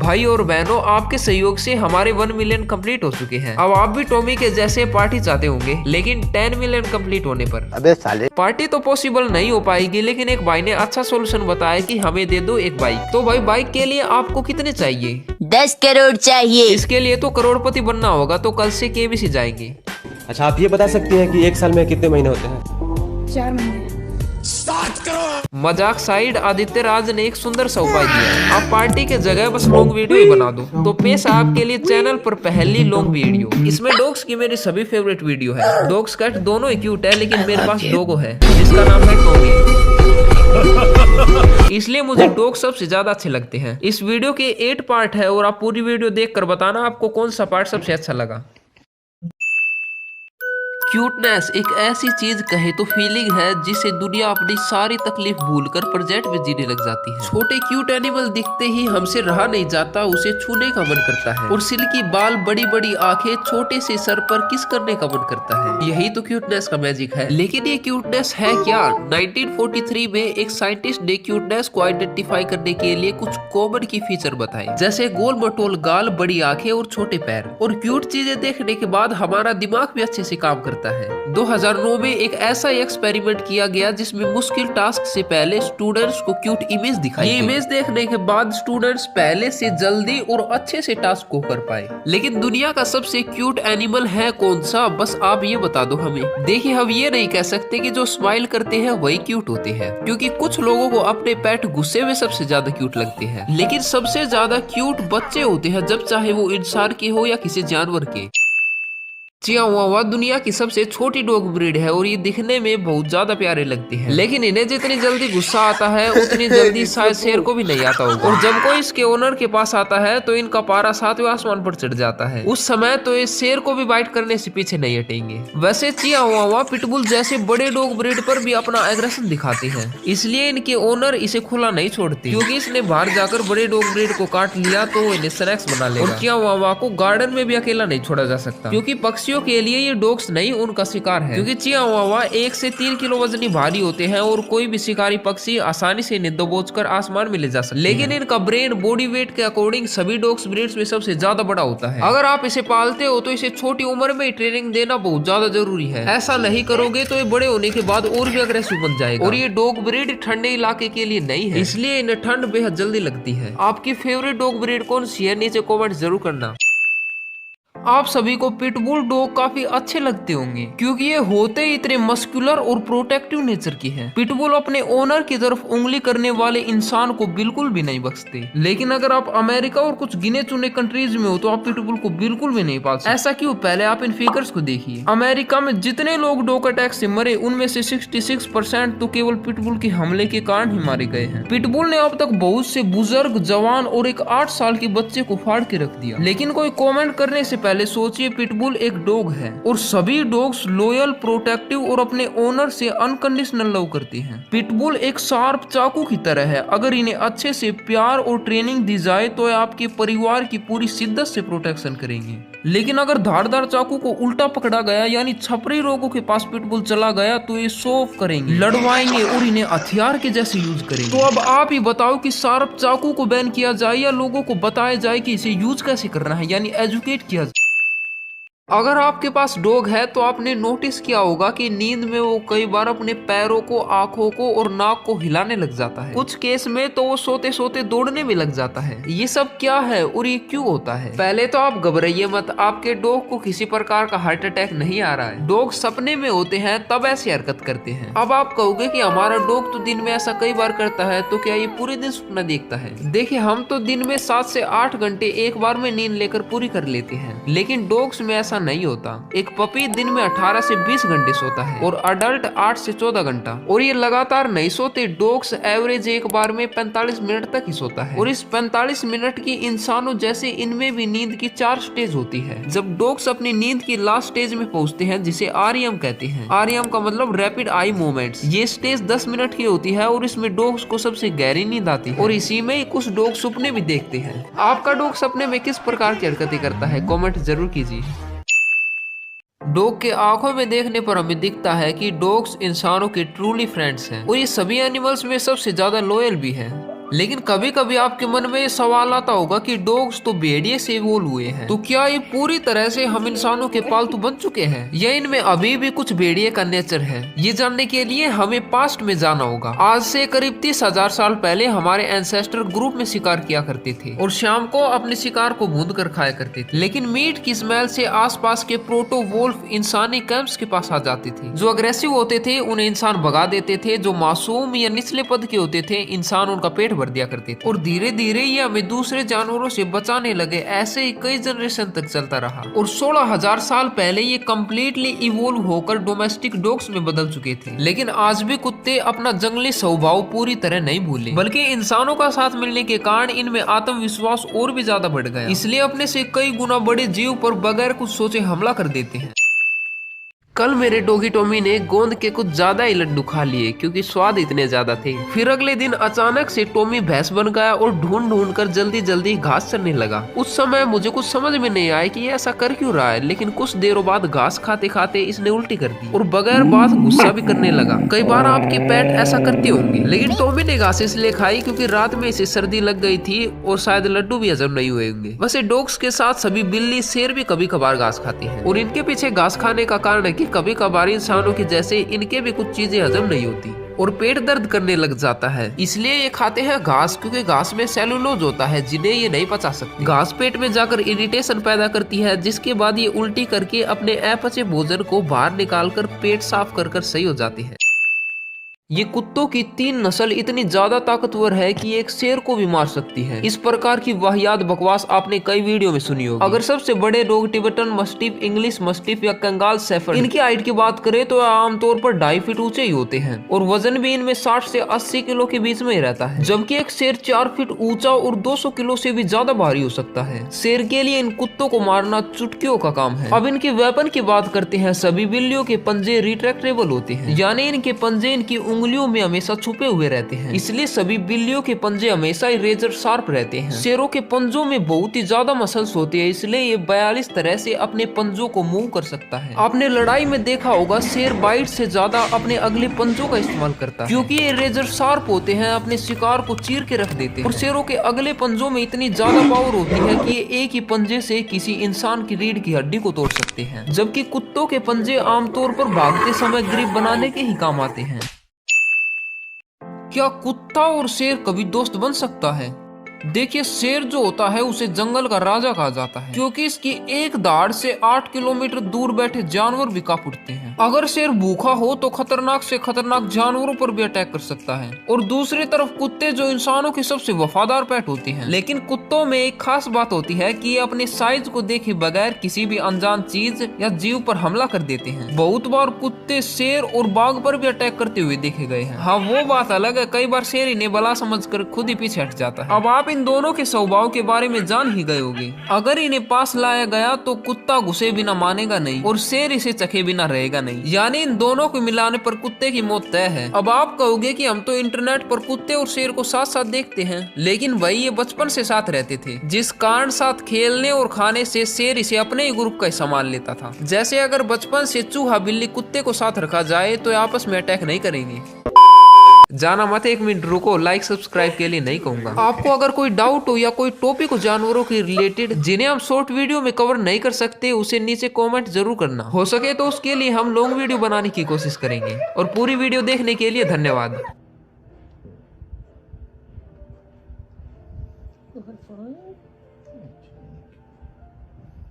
भाई और बहनों, आपके सहयोग से हमारे 1 मिलियन कंप्लीट हो चुके हैं। अब आप भी टॉमी के जैसे पार्टी चाहते होंगे, लेकिन 10 मिलियन कंप्लीट होने पर अबे साले पार्टी तो पॉसिबल नहीं हो पाएगी। लेकिन एक भाई ने अच्छा सोल्यूशन बताया कि हमें दे दो एक बाइक। तो भाई बाइक के लिए आपको कितने चाहिए? 10 करोड़ चाहिए। इसके लिए तो करोड़पति बनना होगा। तो कल से केबीसी जाएंगे। अच्छा, आप ये बता सकती हैं कि एक साल में कितने महीने होते हैं? 4 महीने। मजाक साइड, आदित्य राज ने एक सुंदर सा उपाय दिया। आप पार्टी के जगह बस लॉन्ग वीडियो ही बना दो, तो पैसा आपके लिए चैनल पर पहली लॉन्ग वीडियो। इसमें डॉग्स की मेरी सभी फेवरेट वीडियो है। डॉग्स कैट दोनों ही क्यूट है, लेकिन मेरे पास डॉगो है जिसका नाम है टॉमी। इसलिए मुझे डॉग सबसे ज्यादा अच्छे लगते हैं। इस वीडियो के 8 पार्ट है और आप पूरी वीडियो देख कर बताना आपको कौन सा पार्ट सबसे अच्छा लगा। क्यूटनेस एक ऐसी चीज कहे तो फीलिंग है जिसे दुनिया अपनी सारी तकलीफ भूलकर प्रेजेंट में जीने लग जाती है। छोटे क्यूट एनिमल दिखते ही हमसे रहा नहीं जाता, उसे छूने का मन करता है। और सिल्की बाल, बड़ी बड़ी आंखें, छोटे से सर पर किस करने का मन करता है। यही तो क्यूटनेस का मैजिक है। लेकिन ये क्यूटनेस है क्या? 1943 में एक साइंटिस्ट ने क्यूटनेस को आइडेंटिफाई करने के लिए कुछ कॉमन की फीचर बताए, जैसे गोल मटोल गाल, बड़ी आंखें और छोटे पैर। और क्यूट चीजें देखने के बाद हमारा दिमाग भी अच्छे से काम करता है। 2009 में एक ऐसा एक्सपेरिमेंट किया गया जिसमें मुश्किल टास्क से पहले स्टूडेंट्स को क्यूट इमेज दिखाई। ये इमेज देखने के बाद स्टूडेंट्स पहले से जल्दी और अच्छे से टास्क को कर पाए। लेकिन दुनिया का सबसे क्यूट एनिमल है कौन सा? बस आप ये बता दो हमें। देखिए, हम ये नहीं कह सकते कि जो स्माइल करते हैं वही क्यूट होते हैं, क्योंकि कुछ लोगों को अपने पेट गुस्से में सबसे ज्यादा क्यूट लगते हैं। लेकिन सबसे ज्यादा क्यूट बच्चे होते हैं, जब चाहे वो इंसान के हो या किसी जानवर के। चियाहुआ दुनिया की सबसे छोटी डॉग ब्रीड है और ये दिखने में बहुत ज्यादा प्यारे लगते हैं। लेकिन इन्हें जितनी जल्दी गुस्सा आता है उतनी जल्दी शायद शेर को भी नहीं आता होगा। और जब कोई इसके ओनर के पास आता है तो इनका पारा 7वें आसमान पर चढ़ जाता है। उस समय तो ये शेर को भी बाइट करने से पीछे नहीं हटेंगे। वैसे चियाहुआ पिटबुल जैसे बड़े डॉग ब्रीड पर भी अपना एग्रेशन दिखाते हैं, इसलिए इनके ओनर इसे खुला नहीं छोड़ते, क्योंकि इसने बाहर जाकर बड़े डॉग ब्रीड को काट लिया तो वो इन्हें स्नैक्स बना लेगा। और चियाहुआ को गार्डन में भी अकेला नहीं छोड़ा जा सकता, क्योंकि पक्षियों के लिए ये डॉग्स नहीं उनका शिकार है। क्योंकि चियाहुआ 1 से 3 किलो वजनी भारी होते हैं और कोई भी शिकारी पक्षी आसानी से इन्हें दबोचकर आसमान में ले जा सकते हैं। लेकिन इनका ब्रेन बॉडी वेट के अकॉर्डिंग सभी डॉग्स ब्रीड्स में सबसे ज्यादा बड़ा होता है। अगर आप इसे पालते हो तो इसे छोटी उम्र में ट्रेनिंग देना बहुत ज्यादा जरूरी है। ऐसा नहीं करोगे तो ये बड़े होने के बाद और भी अग्रेसिव बन जाएगा। और ये डॉग ब्रीड ठंडे इलाके के लिए नहीं है, इसलिए इन्हें ठंड बेहद जल्दी लगती है। आपकी फेवरेट डॉग ब्रीड कौन सी है? नीचे कॉमेंट जरूर करना। आप सभी को पिटबुल डॉग काफी अच्छे लगते होंगे, क्योंकि ये होते ही इतने मस्कुलर और प्रोटेक्टिव नेचर की है। पिटबुल अपने ओनर की तरफ उंगली करने वाले इंसान को बिल्कुल भी नहीं बख्शते। लेकिन अगर आप अमेरिका और कुछ गिने चुने कंट्रीज में हो तो आप पिटबुल को बिल्कुल भी नहीं पाल सकते। ऐसा क्यों? पहले आप इन फिगर्स को देखिए। अमेरिका में जितने लोग डॉग अटैक से मरे, उनमें से 66% तो केवल पिटबुल के हमले के कारण ही मारे गए हैं। पिटबुल ने अब तक बहुत से बुजुर्ग, जवान और एक 8 साल के बच्चे को फाड़ के रख दिया। लेकिन कोई कॉमेंट करने से पहले सोचिए, पिटबुल एक डॉग है और सभी डॉग्स लॉयल, प्रोटेक्टिव और अपने ओनर से अनकंडीशनल लव करते हैं। पिटबुल एक शार्प चाकू की तरह है। अगर इन्हें अच्छे से प्यार और ट्रेनिंग दी जाए तो ये आपके परिवार की पूरी शिद्दत से प्रोटेक्शन करेंगे। लेकिन अगर धारदार चाकू को उल्टा पकड़ा गया, यानी छपरी लोगों के पास पिटबुल चला गया, तो ये शोफ करेंगे, लड़वाएंगे और इन्हें हथियार के जैसे यूज करेंगे। तो अब आप ही बताओ कि शार्प चाकू को बैन किया जाए या लोगों को बताया जाए कि इसे यूज कैसे करना है, यानी एजुकेट किया जाए। अगर आपके पास डॉग है तो आपने नोटिस किया होगा कि नींद में वो कई बार अपने पैरों को, आंखों को और नाक को हिलाने लग जाता है। कुछ केस में तो वो सोते सोते दौड़ने भी लग जाता है। ये सब क्या है और ये क्यों होता है? पहले तो आप घबराइए मत, आपके डॉग को किसी प्रकार का हार्ट अटैक नहीं आ रहा है। डॉग सपने में होते हैं तब ऐसी हरकत करते हैं। अब आप कहोगे कि हमारा डॉग तो दिन में ऐसा कई बार करता है, तो क्या ये पूरे दिन सपना देखता है? देखिए, हम तो दिन में 7 से 8 घंटे एक बार में नींद लेकर पूरी कर लेते हैं, लेकिन डॉग्स में ऐसा नहीं होता। एक पपी दिन में 18 से 20 घंटे सोता है और अडल्ट 8 से 14 घंटा। और ये लगातार नहीं सोते। डॉग्स एवरेज एक बार में 45 मिनट तक ही सोता है। और इस 45 मिनट की इंसानों जैसे इनमें भी नींद की 4 स्टेज होती है। जब डॉग्स अपनी नींद की लास्ट स्टेज में पहुंचते हैं, जिसे आरईएम कहते हैं, आरईएम का मतलब रैपिड आई मूवमेंट्स, ये स्टेज 10 मिनट की होती है और इसमें डॉग्स को सबसे गहरी नींद आती है। और इसी में कुछ डॉग सपने भी देखते हैं। आपका डॉग सपने में किस प्रकार की हरकतें करता है? कमेंट जरूर कीजिए। डॉग के आंखों में देखने पर हमें दिखता है कि डॉग्स इंसानों के ट्रूली फ्रेंड्स हैं और ये सभी एनिमल्स में सबसे ज्यादा लॉयल भी हैं। लेकिन कभी कभी आपके मन में ये सवाल आता होगा कि डॉग्स तो भेड़िए से इवोल्व हुए हैं, तो क्या ये पूरी तरह से हम इंसानों के पालतू बन चुके हैं या इनमें अभी भी कुछ भेड़िए का नेचर है? ये जानने के लिए हमें पास्ट में जाना होगा। आज से करीब 30,000 साल पहले हमारे एंसेस्टर ग्रुप में शिकार किया करते थे और शाम को अपने शिकार को भून कर खाया करते थे। लेकिन मीट की स्मेल से आसपास के प्रोटो वोल्फ इंसानी कैंप्स के पास आ जाते थे। जो अग्रेसिव होते थे उन्हें इंसान भगा देते थे, जो मासूम या निचले पद के होते थे इंसान उनका पेट भर दिया करते थे। और धीरे धीरे ये हमें दूसरे जानवरों से बचाने लगे। ऐसे ही कई जनरेशन तक चलता रहा और 16,000 साल पहले ये कम्प्लीटली इवोल्व होकर डोमेस्टिक डॉग्स में बदल चुके थे। लेकिन आज भी कुत्ते अपना जंगली स्वभाव पूरी तरह नहीं भूले, बल्कि इंसानों का साथ मिलने के कारण इनमें आत्मविश्वास और भी ज्यादा बढ़ गया। इसलिए अपने से कई गुना बड़े जीव पर बगैर कुछ सोचे हमला कर देते हैं। कल मेरे डॉगी टॉमी ने गोंद के कुछ ज्यादा ही लड्डू खा लिए क्योंकि स्वाद इतने ज्यादा थे। फिर अगले दिन अचानक से टॉमी भैंस बन गया और ढूंढ ढूंढ कर जल्दी जल्दी घास चरने लगा। उस समय मुझे कुछ समझ में नहीं आया कि ये ऐसा कर क्यों रहा है, लेकिन कुछ देरों बाद घास खाते खाते इसने उल्टी कर दी और बगैर बात गुस्सा भी करने लगा। कई बार आपके पेट ऐसा करते होंगे, लेकिन टॉमी ने घास इसलिए खाई क्योंकि रात में इसे सर्दी लग गई थी और शायद लड्डू भी हजम नहीं हुए होंगे। वैसे डॉग्स के साथ सभी बिल्ली शेर भी कभी कभार घास खाती है और इनके पीछे घास खाने का कारण है कि कभी कभार इंसानों की जैसे इनके भी कुछ चीजें हजम नहीं होती और पेट दर्द करने लग जाता है, इसलिए ये खाते हैं घास, क्योंकि घास में सेलुलोज होता है जिन्हें ये नहीं पचा सकते। घास पेट में जाकर इरिटेशन पैदा करती है, जिसके बाद ये उल्टी करके अपने अपचे भोजन को बाहर निकालकर पेट साफ कर कर सही हो जाती है। ये कुत्तों की 3 नस्ल इतनी ज्यादा ताकतवर है कि एक शेर को भी मार सकती है। इस प्रकार की वाहियात बकवास आपने कई वीडियो में सुनी होगी। अगर सबसे बड़े dog Tibetan mastiff, English mastiff या कंगाल शेफर्ड, इनकी हाइट की बात करें तो आमतौर पर 2.5 फीट ऊंचे ही होते हैं और वजन भी इनमें 60 से 80 किलो के बीच में ही रहता है, जबकि एक शेर 4 फीट ऊंचा और 200 किलो से भी ज्यादा भारी हो सकता है। शेर के लिए इन कुत्तों को मारना चुटकियों का काम है। अब इनके वेपन की बात करते हैं। सभी बिल्लियों के पंजे रिट्रैक्टेबल होते हैं, यानी इनके पंजे इनकी उंगलियों में हमेशा छुपे हुए रहते हैं, इसलिए सभी बिल्लियों के पंजे हमेशा ही रेजर शार्प रहते हैं। शेरों के पंजों में बहुत ही ज्यादा मसल्स होते हैं, इसलिए ये 42 तरह से अपने पंजों को मूव कर सकता है। आपने लड़ाई में देखा होगा शेर बाइट से ज्यादा अपने अगले पंजों का इस्तेमाल करता है, क्योंकि ये रेजर शार्प होते हैं, अपने शिकार को चीर के रख देते हैं। और शेरों के अगले पंजों में इतनी ज्यादा पावर होती है कि ये एक ही पंजे से किसी इंसान की रीढ़ की हड्डी को तोड़ सकते हैं, जबकि कुत्तों के पंजे आमतौर पर भागते समय ग्रिप बनाने के ही काम आते हैं। क्या कुत्ता और शेर कभी दोस्त बन सकता है? देखिए, शेर जो होता है उसे जंगल का राजा कहा जाता है, क्योंकि इसकी एक दाढ़ से 8 किलोमीटर दूर बैठे जानवर भी कांप उठते हैं। अगर शेर भूखा हो तो खतरनाक से खतरनाक जानवरों पर भी अटैक कर सकता है। और दूसरी तरफ कुत्ते जो इंसानों के सबसे वफादार पेट होते हैं, लेकिन कुत्तों में एक खास बात होती है कि ये अपने साइज को देखे बगैर किसी भी अनजान चीज या जीव पर हमला कर देते हैं। बहुत बार कुत्ते शेर और बाघ पर भी अटैक करते हुए देखे गए हैं। हाँ, वो बात अलग है, कई बार शेर इन्हें बला समझकर खुद ही पीछे हट जाता है। अब आप इन दोनों के स्वभाव के बारे में जान ही गए होंगे। अगर इन्हें पास लाया गया तो कुत्ता घुसे बिना मानेगा नहीं और शेर इसे चखे बिना रहेगा नहीं, यानी इन दोनों को मिलाने पर कुत्ते की मौत तय है। अब आप कहोगे कि हम तो इंटरनेट पर कुत्ते और शेर को साथ साथ देखते हैं, लेकिन भाई ये बचपन से साथ रहते थे, जिस कारण साथ खेलने और खाने से शेर इसे अपने ही ग्रुप का संभाल लेता था। जैसे अगर बचपन से चूहा बिल्ली कुत्ते को साथ रखा जाए तो आपस में अटैक नहीं करेंगे। जाना मत, 1 मिनट रुको, लाइक सब्सक्राइब के लिए नहीं कहूंगा। आपको अगर कोई डाउट हो या कोई टॉपिक हो जानवरों के रिलेटेड जिन्हें हम शॉर्ट वीडियो में कवर नहीं कर सकते, उसे नीचे कमेंट जरूर करना। हो सके तो उसके लिए हम लॉन्ग वीडियो बनाने की कोशिश करेंगे। और पूरी वीडियो देखने के लिए धन्यवाद। तो